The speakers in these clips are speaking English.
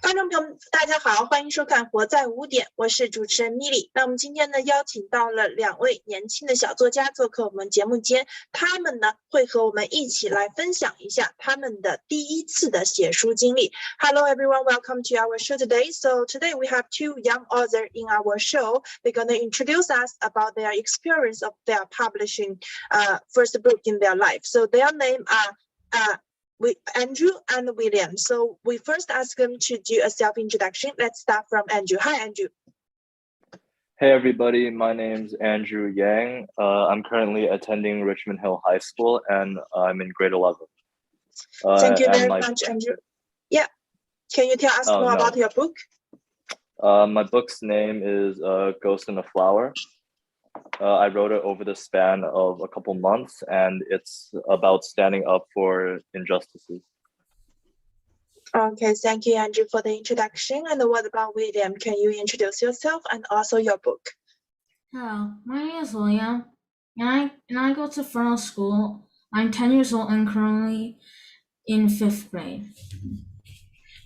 观众朋友们，大家好，欢迎收看《活在5点》，我是主持人米莉。那我们今天呢，邀请到了2位年轻的小作家做客我们节目间，他们呢会和我们一起来分享一下他们的第一次的写书经历。Hello everyone, welcome to our show today. So today we have two young authors in our show. They're going to introduce us about their experience of their publishing first book in their life. So their name are Andrew and William. So we first ask them to do a self-introduction. Let's start from Andrew. Hi, Andrew. Hey everybody, my name's Andrew Yang. I'm currently attending Richmond Hill High School and I'm in grade 11. Thank you very much, Andrew. Yeah, can you tell us more about your book? My book's name is Ghost in a Flower. I wrote it over the span of a couple months and it's about standing up for injustices. Okay, thank you, Andrew, for the introduction. And what about William? Can you introduce yourself and also your book? Hello, my name is William, and I go to Fernal School. I'm 10 years old and currently in 5th grade.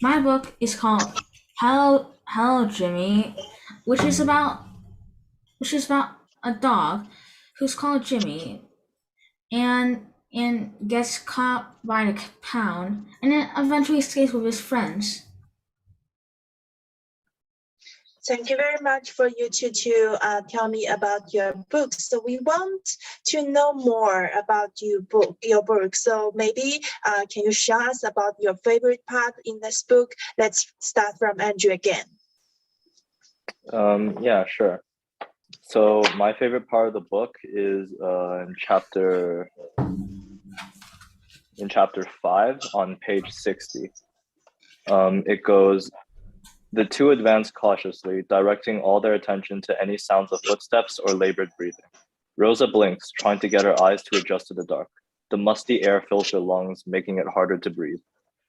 My book is called Hello Jimmy, which is about a dog who's called Jimmy and gets caught by the pound and then eventually escapes with his friends. Thank you very much for you two to tell me about your book. So we want to know more about your book. So maybe can you share us about your favorite part in this book? Let's start from Andrew again. Yeah, sure. So my favorite part of the book is in chapter 5 on page 60. It goes, the two advance cautiously, directing all their attention to any sounds of footsteps or labored breathing. Rosa blinks, trying to get her eyes to adjust to the dark. The musty air fills her lungs, making it harder to breathe.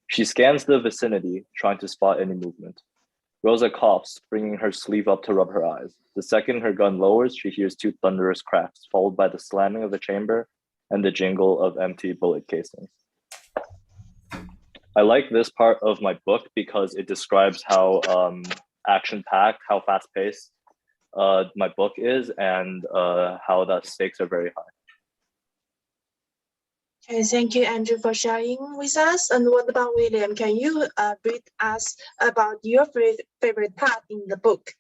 She scans the vicinity, trying to spot any movement. Rosa coughs, bringing her sleeve up to rub her eyes. The second her gun lowers, she hears 2 thunderous cracks, followed by the slamming of the chamber and the jingle of empty bullet casings. I like this part of my book because it describes how action-packed, how fast-paced my book is, and how the stakes are very high. Okay, thank you, Andrew, for sharing with us. And what about William? Can you read us about your favorite part in the book?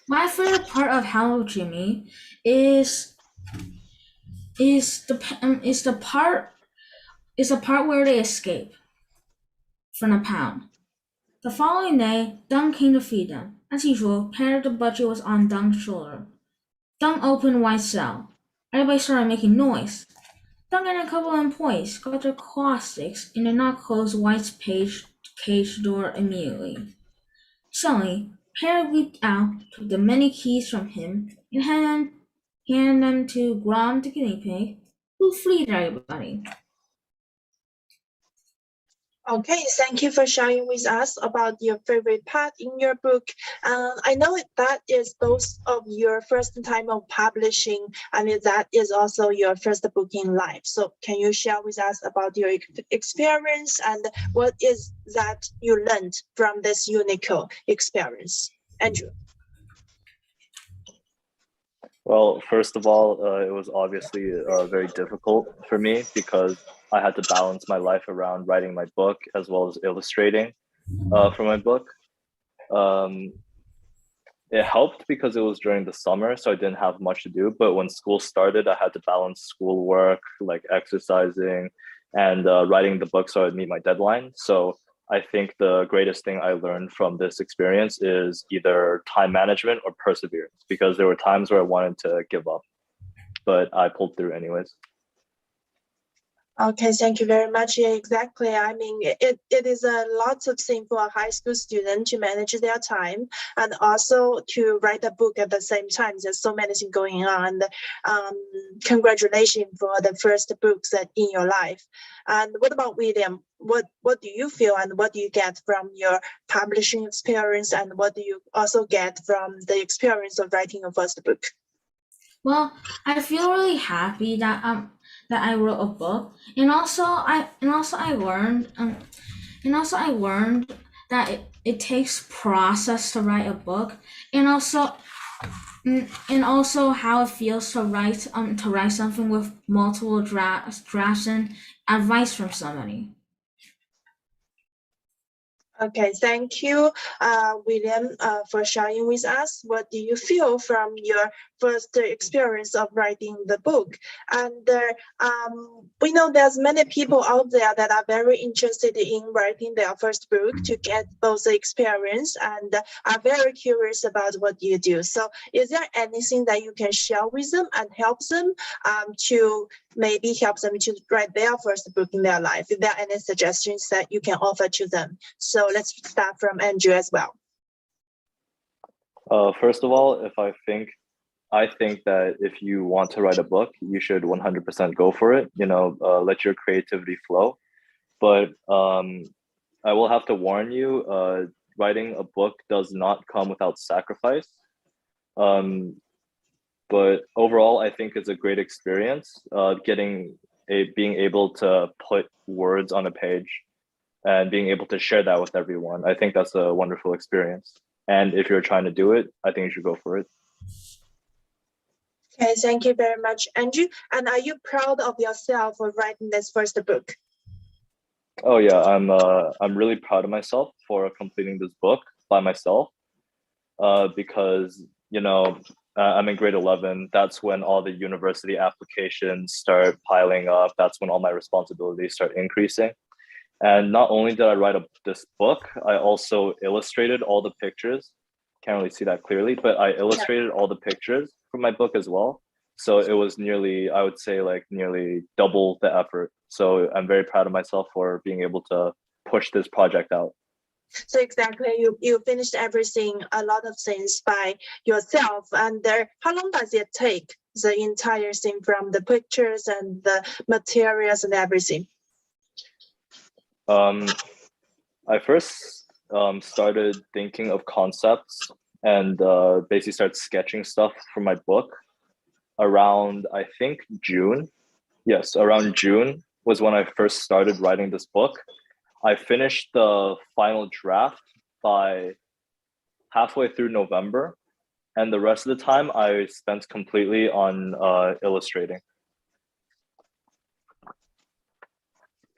My favorite part of Hello Jimmy is the part where they escape from the pound. The following day, Dung came to feed them. As usual, Pear the butcher was on Dung's shoulder. Dung opened White's cell. Everybody started making noise. Dung and a couple of employees got their claw sticks and did not close White's cage door immediately. Suddenly, Pear leaped out, took the many keys from him, and handed them to Grom the guinea pig, who freed everybody. Okay, thank you for sharing with us about your favorite part in your book. I know that is both of your first time of publishing, and that is also your first book in life. So can you share with us about your experience and what is that you learned from this unique experience? Andrew. Well, first of all, it was obviously very difficult for me because I had to balance my life around writing my book as well as illustrating for my book. It helped because it was during the summer, so I didn't have much to do. But when school started, I had to balance schoolwork, like exercising, and writing the book so I'd meet my deadline. So I think the greatest thing I learned from this experience is either time management or perseverance, because there were times where I wanted to give up, but I pulled through anyways. Okay, thank you very much. Yeah, exactly. I mean, it is a lot of thing for a high school student to manage their time and also to write a book at the same time. There's so many things going on. Congratulations for the first books that in your life. And what about William? What do you feel and what do you get from your publishing experience, and what do you also get from the experience of writing your first book? Well, I feel really happy that I wrote a book, and also I learned that it takes process to write a book, and also how it feels to write something with multiple drafts and advice from somebody. Okay, thank you, William, for sharing with us. What do you feel from your first experience of writing the book? And we know there's many people out there that are very interested in writing their first book to get both the experience and are very curious about what you do. So is there anything that you can share with them and help them to maybe help them to write their first book in their life? If there are any suggestions that you can offer to them. So let's start from Andrew as well. First of all, I think that if you want to write a book, you should 100% go for it. Let your creativity flow. But I will have to warn you, writing a book does not come without sacrifice. But overall, I think it's a great experience, being able to put words on a page and being able to share that with everyone. I think that's a wonderful experience. And if you're trying to do it, I think you should go for it. Okay, thank you very much, Andrew. And are you proud of yourself for writing this first book? Oh yeah, I'm really proud of myself for completing this book by myself, because I'm in grade 11. That's when all the university applications start piling up. That's when all my responsibilities start increasing. And not only did I write this book, I also illustrated all the pictures. Can't really see that clearly, but I illustrated all the pictures for my book as well. So it was nearly double the effort. So I'm very proud of myself for being able to push this project out. So exactly, you finished everything, a lot of things by yourself. And how long does it take, the entire thing, from the pictures and the materials and everything? I first started thinking of concepts and basically started sketching stuff for my book around, I think, June. Yes, around June was when I first started writing this book. I finished the final draft by halfway through November, and the rest of the time I spent completely on illustrating.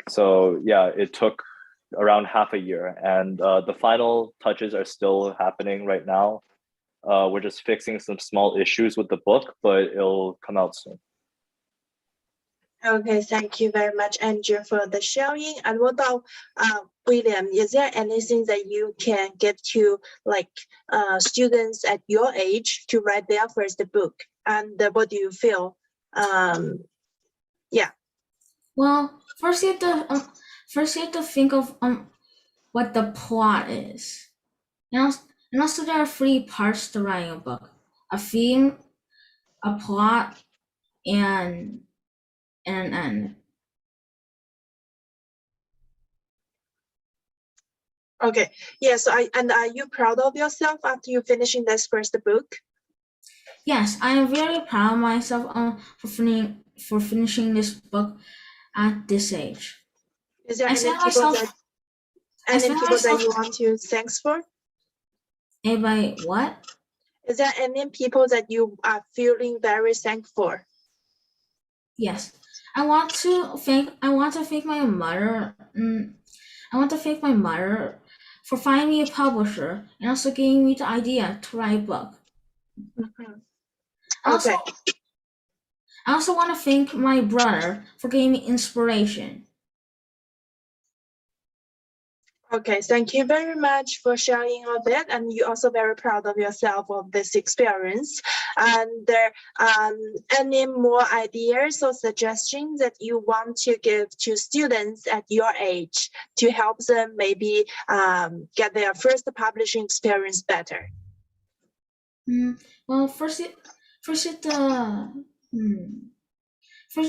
So yeah, it took around half a year, and the final touches are still happening right now. We're just fixing some small issues with the book, but it'll come out soon. Okay, thank you very much, Andrew, for the sharing. And what about William? Is there anything that you can give to students at your age to write their first book? And what do you feel? Yeah. Well, first you have to think of what the plot is. And also there are 3 parts to writing a book: a theme, a plot, and an end. Okay. Yeah. So are you proud of yourself after you finishing this first book? Yes, I am very proud of myself for finishing this book at this age. Is there any people that you want to thanks for? Anybody what? Is there any people that you are feeling very thankful for? Yes, I want to thank my mother. I want to thank my mother for finding me a publisher and also giving me the idea to write a book. Mm-hmm. Okay. I also want to thank my brother for giving me inspiration. Okay, thank you very much for sharing all that, and you're also very proud of yourself of this experience. And any more ideas or suggestions that you want to give to students at your age to help them maybe get their first publishing experience better? Well, first to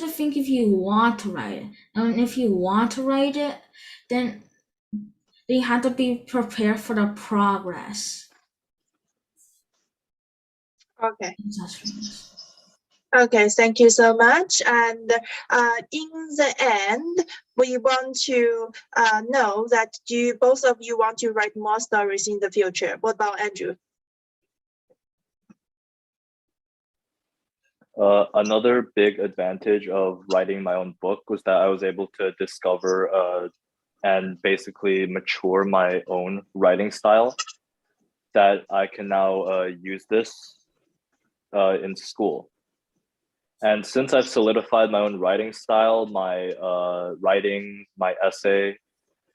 think if you want to write it, and if you want to write it, then you have to be prepared for the progress. Okay. Okay, thank you so much. And in the end, we want to know that both of you want to write more stories in the future? What about Andrew? Another big advantage of writing my own book was that I was able to discover and basically mature my own writing style, that I can now use this in school. And since I've solidified my own writing style, my writing, my essay,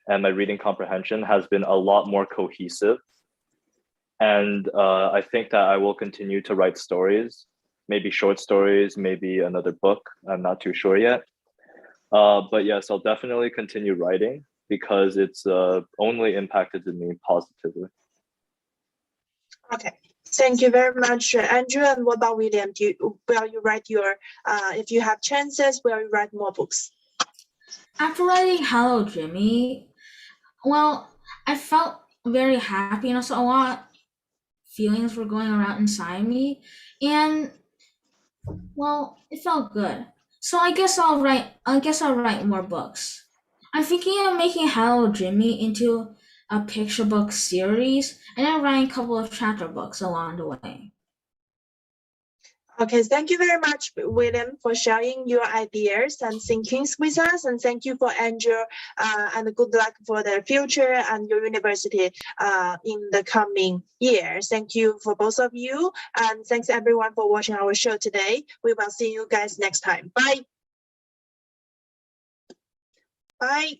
and my reading comprehension has been a lot more cohesive. And I think that I will continue to write stories, maybe short stories, maybe another book. I'm not too sure yet. But yes, I'll definitely continue writing because it's only impacted me positively. Okay, thank you very much, Andrew. And what about William? Will you write your, if you have chances, will you write more books? After writing Hello Jimmy, well, I felt very happy and also a lot feelings were going around inside me, and well, it felt good. So I guess I'll write more books. I'm thinking of making Hello Jimmy into a picture book series and then writing a couple of chapter books along the way. Okay, thank you very much, William, for sharing your ideas and thinkings with us. And thank you for Andrew, and good luck for the future and your university in the coming years. Thank you for both of you. And thanks everyone for watching our show today. We will see you guys next time. Bye. Bye.